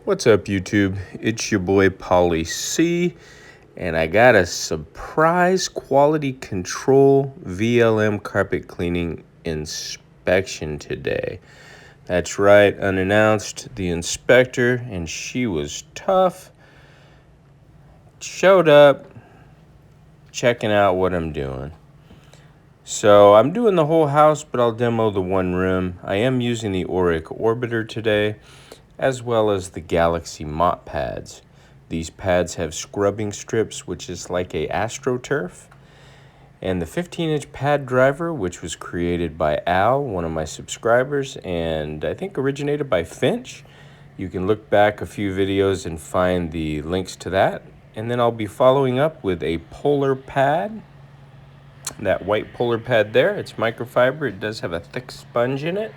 What's up, YouTube? It's your boy Pauly C, and I got a surprise quality control VLM carpet cleaning inspection today. That's right, unannounced. The inspector, and she was tough, showed up, checking out what I'm doing. So I'm doing the whole house, but I'll demo the one room. I am using the Auric Orbiter today, as well as the Galaxy mop pads. These pads have scrubbing strips, which is like a AstroTurf, and the 15-inch pad driver, which was created by Al, one of my subscribers, and I think originated by Finch. You can look back a few videos and find the links to that. And then I'll be following up with a polar pad. That white polar pad there, it's microfiber. It does have a thick sponge in it.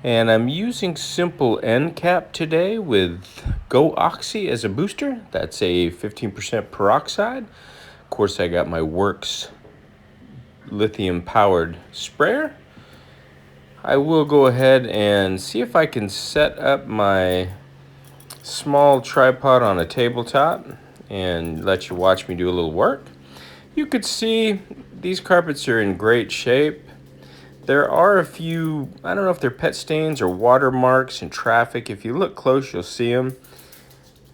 And I'm using simple Encap today with Go Oxy as a booster. That's a 15% peroxide. Of course, I got my Works lithium powered sprayer. I will go ahead and see if I can set up my small tripod on a tabletop and let you watch me do a little work. You could see these carpets are in great shape. There are a few, I don't know if they're pet stains or watermarks in traffic. If you look close, you'll see them.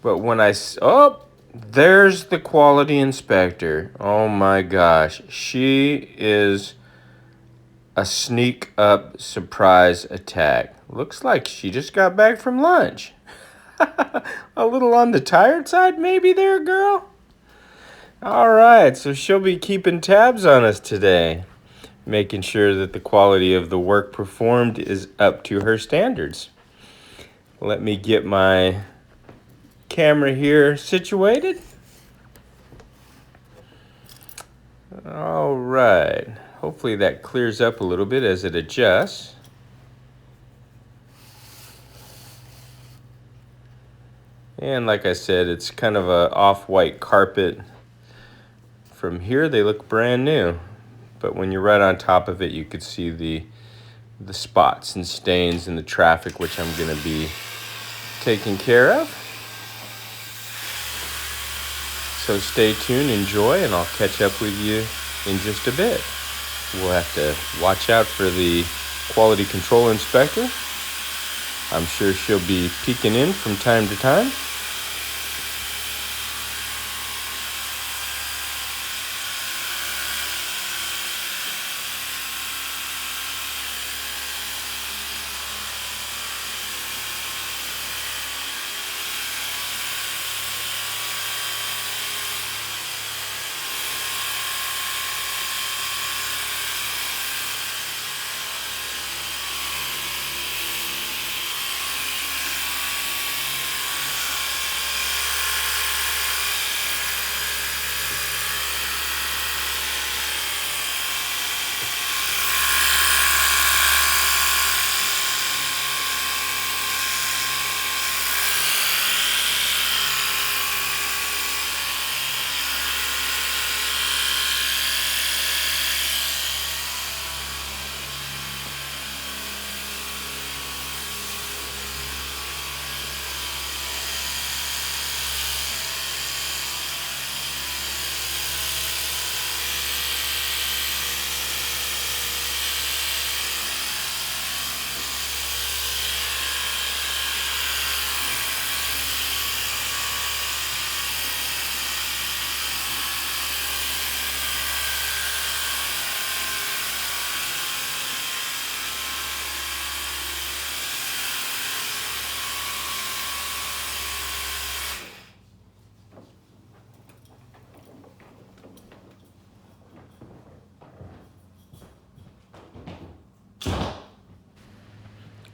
But when there's the quality inspector. Oh my gosh. She is a sneak up surprise attack. Looks like she just got back from lunch. A little on the tired side maybe there, girl? All right, so she'll be keeping tabs on us today, making sure that the quality of the work performed is up to her standards. Let me get my camera here situated. All right, hopefully that clears up a little bit as it adjusts. And like I said, it's kind of a off-white carpet. From here, they look brand new. But when you're right on top of it, you could see the spots and stains in the traffic, which I'm going to be taking care of. So stay tuned, enjoy, and I'll catch up with you in just a bit. We'll have to watch out for the quality control inspector. I'm sure she'll be peeking in from time to time.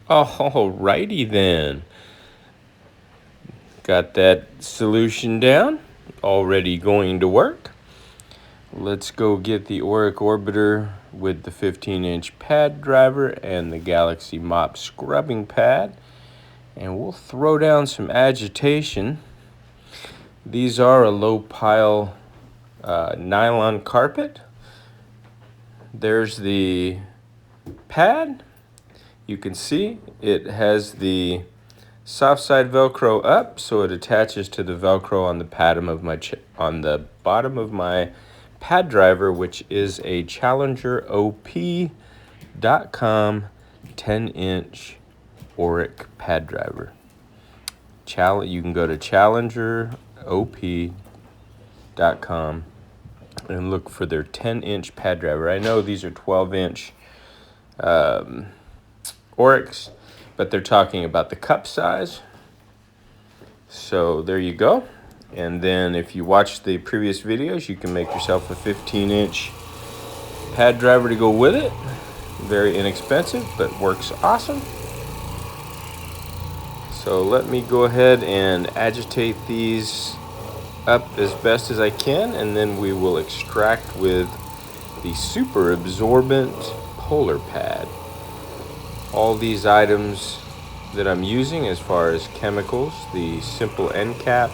Alrighty then. Got that solution down. Already going to work. Let's go get the Auric Orbiter with the 15-inch pad driver and the Galaxy Mop scrubbing pad. And we'll throw down some agitation. These are a low pile nylon carpet. There's the pad. You can see it has the Soft side Velcro up, so it attaches to the Velcro on the bottom of my pad driver, which is a Challenger OP.com 10-inch Auric pad driver. You can go to challengerop.com and look for their 10-inch pad driver. I know these are 12-inch Aurics, but they're talking about the cup size. So there you go. And then if you watch the previous videos, you can make yourself a 15-inch pad driver to go with it. Very inexpensive, but works awesome. So let me go ahead and agitate these up as best as I can, and then we will extract with the super absorbent polar pad. All these items that I'm using as far as chemicals, the simple Encap,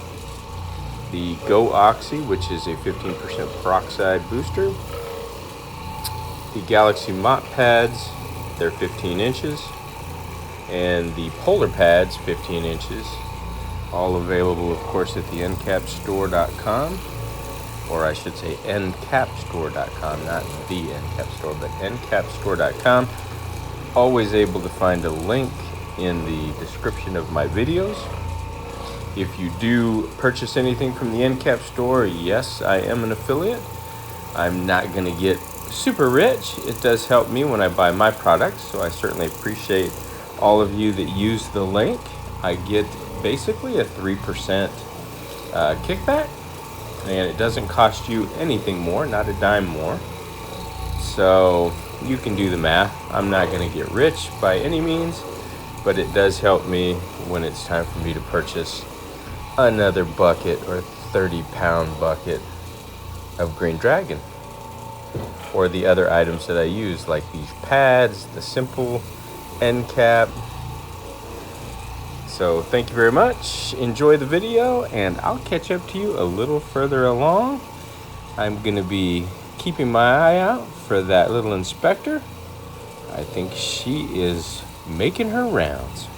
the Go Oxy, which is a 15% peroxide booster, the Galaxy mop pads, they're 15 inches, and the polar pads, 15 inches, all available, of course, at the Encapstore.com, or I should say Encapstore.com, not the Encapstore, but Encapstore.com. Always able to find a link in the description of my videos. If you do purchase anything from the Encapstore, yes, I am an affiliate. I'm not going to get super rich. It does help me when I buy my products, so I certainly appreciate all of you that use the link. I get basically a 3% kickback, and it doesn't cost you anything more, not a dime more. So you can do the math. I'm not going to get rich by any means, but it does help me when it's time for me to purchase another bucket or 30-pound bucket of Green Dragon, or the other items that I use, like these pads, the simple end cap. So thank you very much. Enjoy the video, and I'll catch up to you a little further along. I'm going to be keeping my eye out for that little inspector. I think she is making her rounds.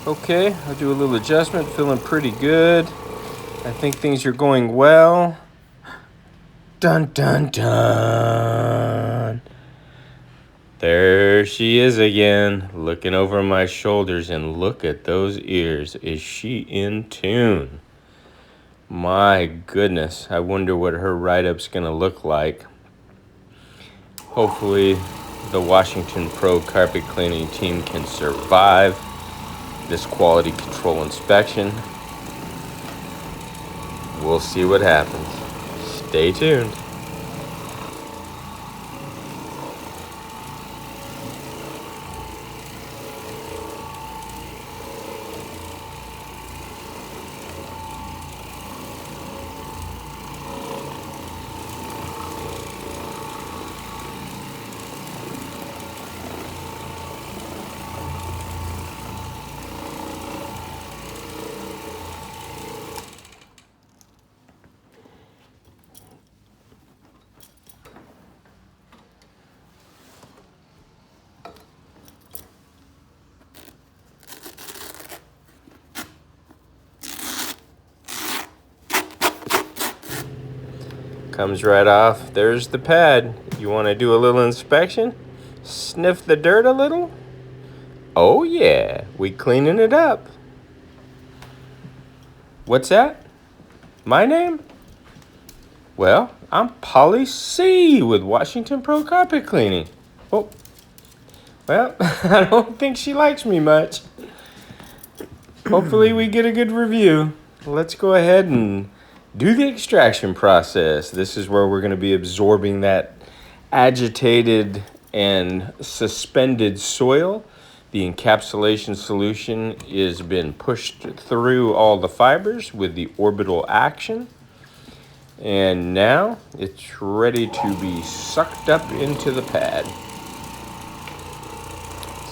Okay, I'll do a little adjustment. Feeling pretty good. I think things are going well. Dun, dun, dun. There she is again, looking over my shoulders, and look at those ears. Is she in tune? My goodness, I wonder what her write-up's gonna look like. Hopefully, the Washington Pro carpet cleaning team can survive this quality control inspection. We'll see what happens. Stay tuned. Comes right off. There's the pad. You want to do a little inspection? Sniff the dirt a little? Oh yeah, we cleaning it up. What's that? My name? Well, I'm Polly C with Washington Pro Carpet Cleaning. Oh, well, I don't think she likes me much. Hopefully we get a good review. Let's go ahead and do the extraction process. This is where we're going to be absorbing that agitated and suspended soil. The encapsulation solution has been pushed through all the fibers with the orbital action. And now it's ready to be sucked up into the pad.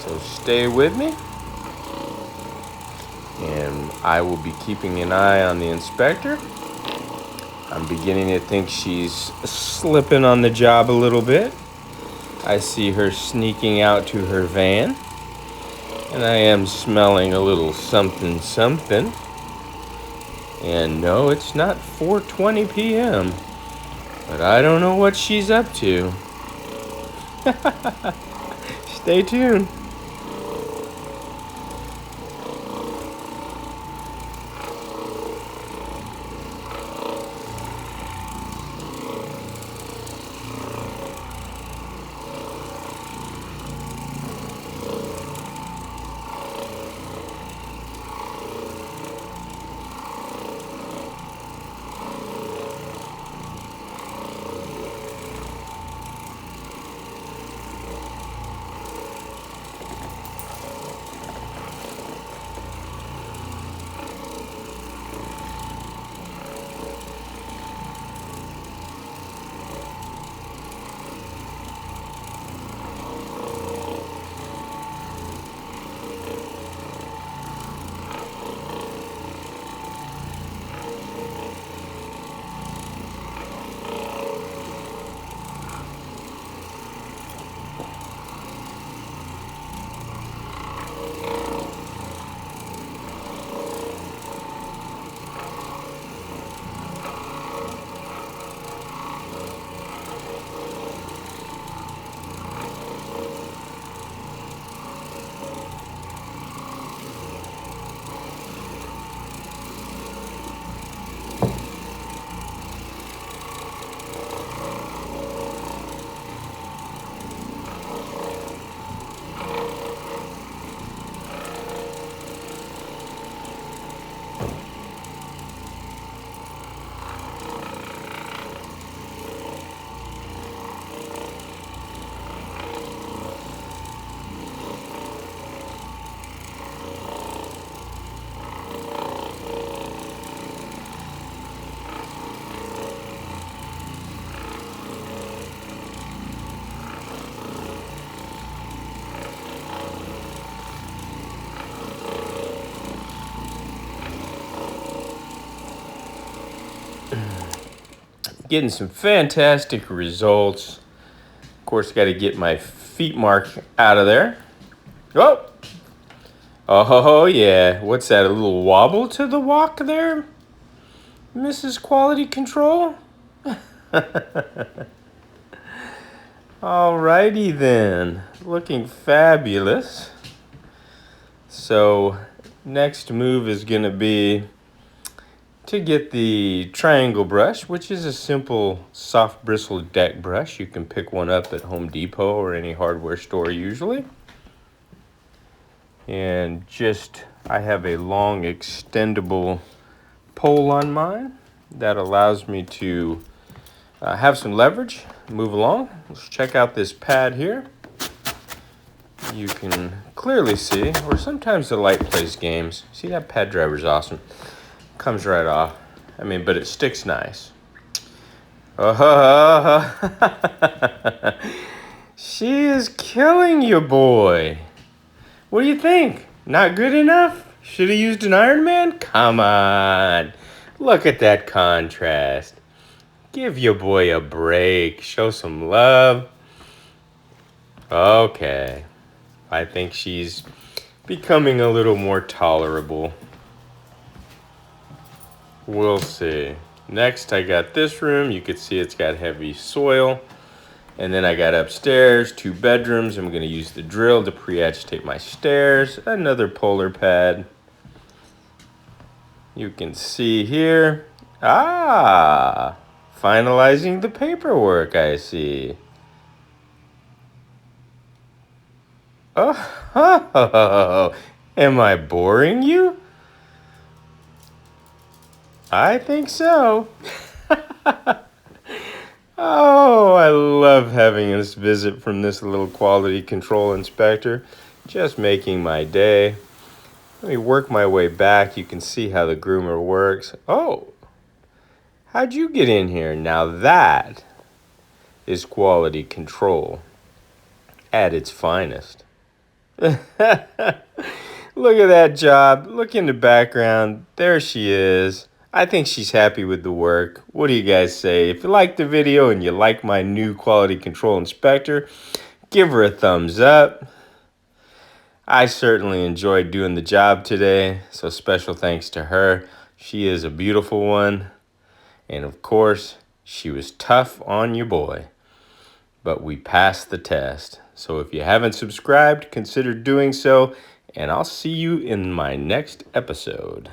So stay with me. And I will be keeping an eye on the inspector. I'm beginning to think she's slipping on the job a little bit. I see her sneaking out to her van. And I am smelling a little something something. And no, it's not 4:20 p.m. But I don't know what she's up to. Stay tuned. Getting some fantastic results. Of course, got to get my feet mark out of there. Oh, Oh, yeah. What's that, a little wobble to the walk there, Mrs. Quality Control? Alrighty then. Looking fabulous. So, next move is going to be to get the triangle brush, which is a simple soft bristled deck brush. You can pick one up at Home Depot or any hardware store usually. And I have a long extendable pole on mine that allows me to have some leverage, move along. Let's check out this pad here. You can clearly see, or sometimes the light plays games. See, that pad driver's awesome. Comes right off. But it sticks nice. She is killing you, boy. What do you think? Not good enough? Should have used an Iron Man? Come on. Look at that contrast. Give your boy a break. Show some love. Okay. I think she's becoming a little more tolerable. We'll see. Next, I got this room. You can see it's got heavy soil. And then I got upstairs, 2 bedrooms. I'm going to use the drill to pre-agitate my stairs. Another polar pad. You can see here. Finalizing the paperwork, I see. Oh, am I boring you? I think so. Oh, I love having this visit from this little quality control inspector. Just making my day. Let me work my way back. You can see how the groomer works. Oh, how'd you get in here? Now that is quality control at its finest. Look at that job. Look in the background. There she is. I think she's happy with the work. What do you guys say? If you liked the video and you like my new quality control inspector, give her a thumbs up. I certainly enjoyed doing the job today, so special thanks to her. She is a beautiful one. And of course, she was tough on your boy. But we passed the test. So if you haven't subscribed, consider doing so. And I'll see you in my next episode.